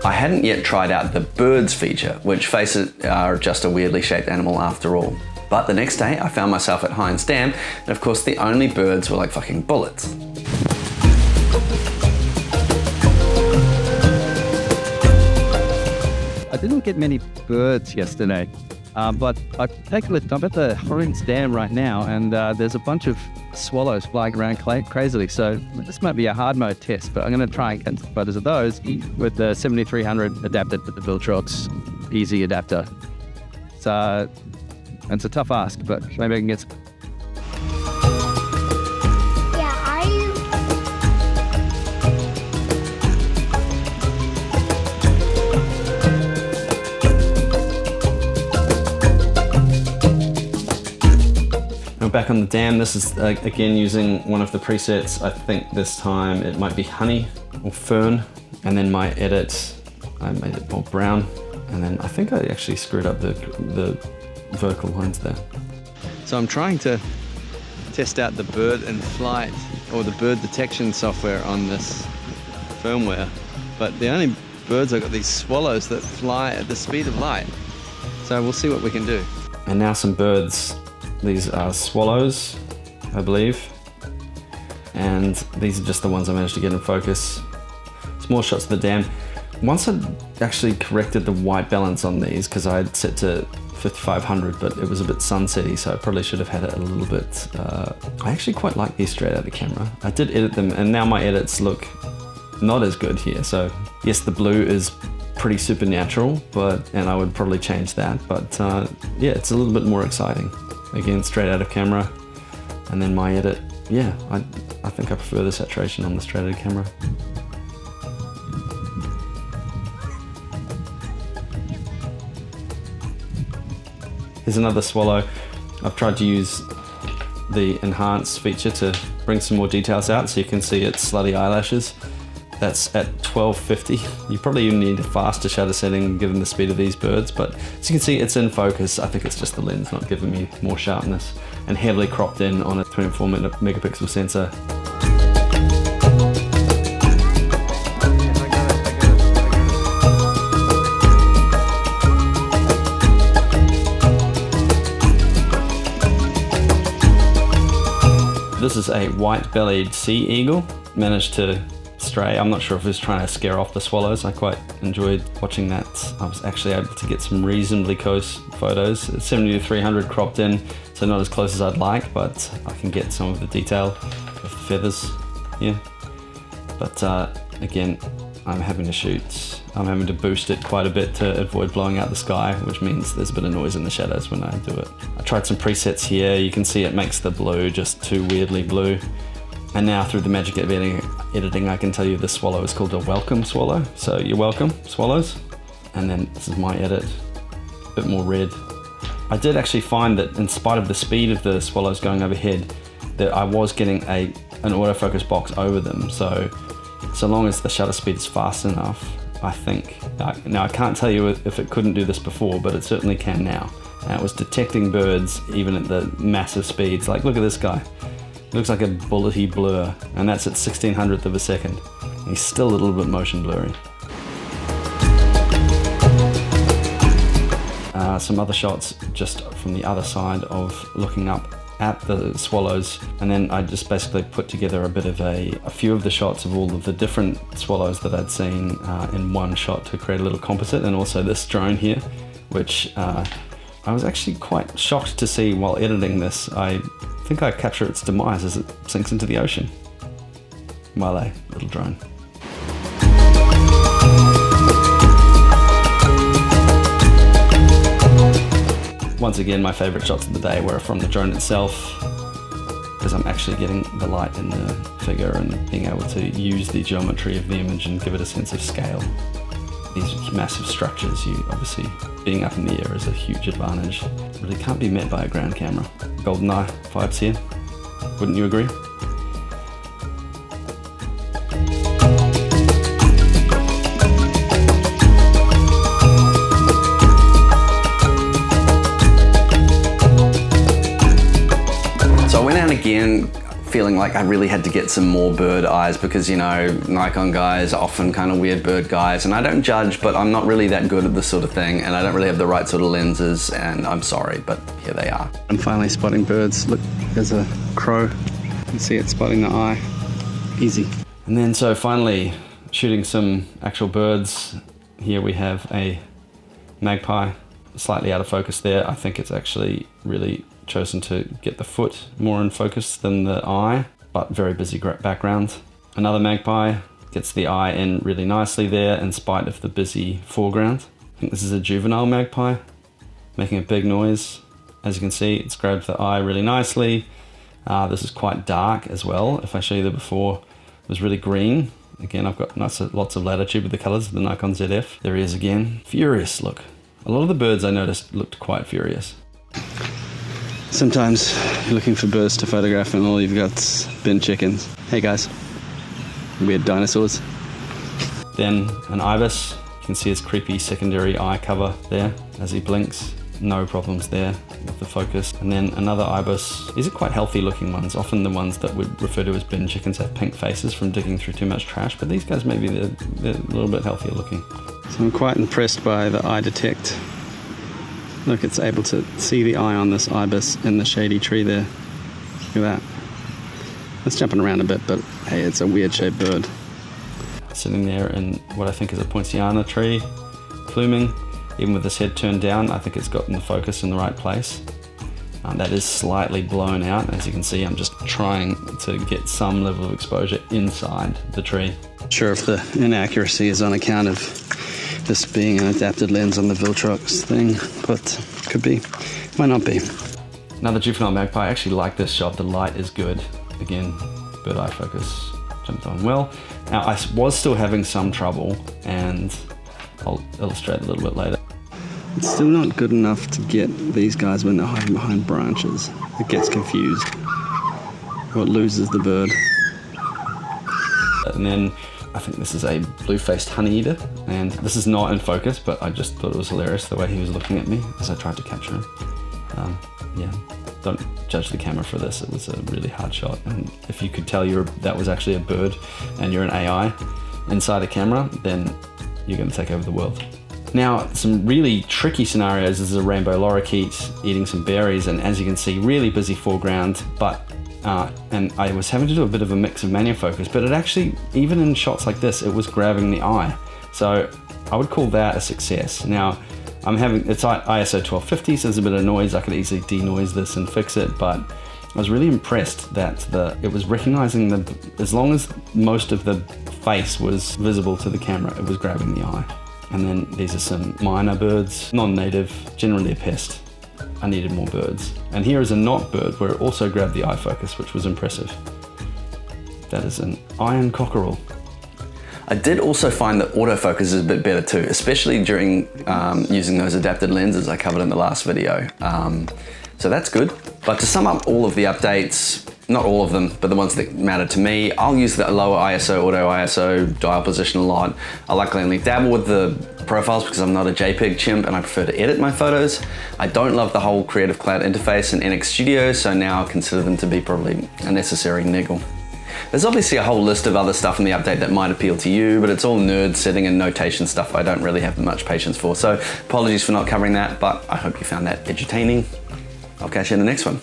I hadn't yet tried out the birds feature, which face it are just a weirdly shaped animal after all. But the next day I found myself at Heinz Dam, and of course the only birds were like fucking bullets. I didn't get many birds yesterday, but I'm at the Heinz Dam right now, and there's a bunch of swallows flying around crazily. So this might be a hard mode test, but I'm going to try and get some photos of those with the 7300 adapted to the Viltrox E Z Adapter. So it's a tough ask, but maybe I can get some. Back on the dam, this is again using one of the presets. I think this time it might be honey or fern, and then my edit, I made it more brown, and then I think I actually screwed up the vertical lines there. So I'm trying to test out the bird in flight or the bird detection software on this firmware, but the only birds I've got these swallows that fly at the speed of light. So we'll see what we can do. And now some birds. These are swallows, I believe, and these are just the ones I managed to get in focus. Some more shots of the dam. Once I'd actually corrected the white balance on these, because I had set to 5500, but it was a bit sunsetty, so I probably should have had it a little bit. I actually quite like these straight out of camera. I did edit them, and now my edits look not as good here. So yes, the blue is pretty supernatural, and I would probably change that, but yeah, it's a little bit more exciting. Again, straight out of camera, and then my edit. Yeah, I think I prefer the saturation on the straight out of camera. Here's another swallow. I've tried to use the enhance feature to bring some more details out so you can see its slutty eyelashes. That's at 1250. You probably even need a faster shutter setting given the speed of these birds, but as you can see, it's in focus. I think it's just the lens not giving me more sharpness, and heavily cropped in on a 24 megapixel sensor. This is a white-bellied sea eagle. Managed to stray. I'm not sure if it was trying to scare off the swallows. I quite enjoyed watching that. I was actually able to get some reasonably close photos. It's 70-300 cropped in, so not as close as I'd like, but I can get some of the detail of the feathers here. But again, I'm having to boost it quite a bit to avoid blowing out the sky, which means there's a bit of noise in the shadows when I do it. I tried some presets here. You can see it makes the blue just too weirdly blue. And now through the magic of editing, I can tell you this swallow is called a welcome swallow. So you're welcome, swallows. And then this is my edit, a bit more red. I did actually find that in spite of the speed of the swallows going overhead, that I was getting an autofocus box over them. So long as the shutter speed is fast enough, I think. Now I can't tell you if it couldn't do this before, but it certainly can now. And it was detecting birds even at the massive speeds. Like, look at this guy. It looks like a bullety blur, and that's at 1600th of a second. And he's still a little bit motion blurry. Some other shots just from the other side of looking up at the swallows, and then I just basically put together a bit of a few of the shots of all of the different swallows that I'd seen in one shot to create a little composite, and also this drone here, which I was actually quite shocked to see while editing this. I think I capture its demise as it sinks into the ocean. Male, little drone. Once again, my favorite shots of the day were from the drone itself, because I'm actually getting the light in the figure and being able to use the geometry of the image and give it a sense of scale. These massive structures, obviously being up in the air is a huge advantage. Really can't be met by a ground camera. GoldenEye vibes here, wouldn't you agree? So I went out again feeling like I really had to get some more bird eyes because, you know, Nikon guys are often kind of weird bird guys, and I don't judge, but I'm not really that good at this sort of thing, and I don't really have the right sort of lenses, and I'm sorry, but here they are. I'm finally spotting birds. Look, there's a crow. You can see it spotting the eye. Easy. And then so finally shooting some actual birds. Here we have a magpie, slightly out of focus there. I think it's actually really chosen to get the foot more in focus than the eye, but very busy background. Another magpie gets the eye in really nicely there in spite of the busy foreground. I think this is a juvenile magpie making a big noise. As you can see, it's grabbed the eye really nicely. This is quite dark as well. If I show you the before, it was really green. Again, I've got lots of latitude with the colors of the Nikon ZF. There he is again. Furious look. A lot of the birds I noticed looked quite furious. Sometimes you're looking for birds to photograph and all you've got's bin chickens. Hey guys, weird dinosaurs. Then an ibis. You can see his creepy secondary eye cover there as he blinks. No problems there with the focus. And then another ibis. These are quite healthy looking ones. Often the ones that we'd refer to as bin chickens have pink faces from digging through too much trash, but these guys maybe they're a little bit healthier looking. So I'm quite impressed by the eye detect. Look, it's able to see the eye on this ibis in the shady tree there. Look at that. It's jumping around a bit, but hey, it's a weird shaped bird. Sitting there in what I think is a poinciana tree, pluming. Even with his head turned down, I think it's gotten the focus in the right place. That is slightly blown out. As you can see, I'm just trying to get some level of exposure inside the tree. Not sure if the inaccuracy is on account of this being an adapted lens on the Viltrox thing, but could be, might not be. Another juvenile magpie. I actually like this shot. The light is good. Again, bird eye focus jumped on well. Now I was still having some trouble, and I'll illustrate a little bit later. It's still not good enough to get these guys when they're hiding behind branches. It gets confused. Or it loses the bird. And then I think this is a blue-faced honey eater, and this is not in focus, but I just thought it was hilarious the way he was looking at me as I tried to capture him. Yeah, don't judge the camera for this. It was a really hard shot, and if you could tell that was actually a bird and you're an AI inside a camera, then you're going to take over the world. Now, some really tricky scenarios. This is a rainbow lorikeet eating some berries, and as you can see, really busy foreground, and I was having to do a bit of a mix of manual focus, but it actually, even in shots like this, it was grabbing the eye. So I would call that a success. Now, it's ISO 1250, so there's a bit of noise. I could easily denoise this and fix it, but I was really impressed that it was recognizing as long as most of the face was visible to the camera, it was grabbing the eye. And then these are some minor birds, non-native, generally a pest. I needed more birds. And here is a not bird where it also grabbed the eye focus, which was impressive. That is an iron cockerel. I did also find that autofocus is a bit better too, especially during using those adapted lenses I covered in the last video. So that's good. But to sum up all of the updates, not all of them, but the ones that matter to me, I'll use the lower ISO, auto ISO, dial position a lot. I likely only dabble with the profiles because I'm not a JPEG chimp and I prefer to edit my photos. I don't love the whole Creative Cloud interface in NX Studio, so now I consider them to be probably a necessary niggle. There's obviously a whole list of other stuff in the update that might appeal to you, but it's all nerd setting and notation stuff I don't really have much patience for. So apologies for not covering that, but I hope you found that edutaining. I'll catch you in the next one.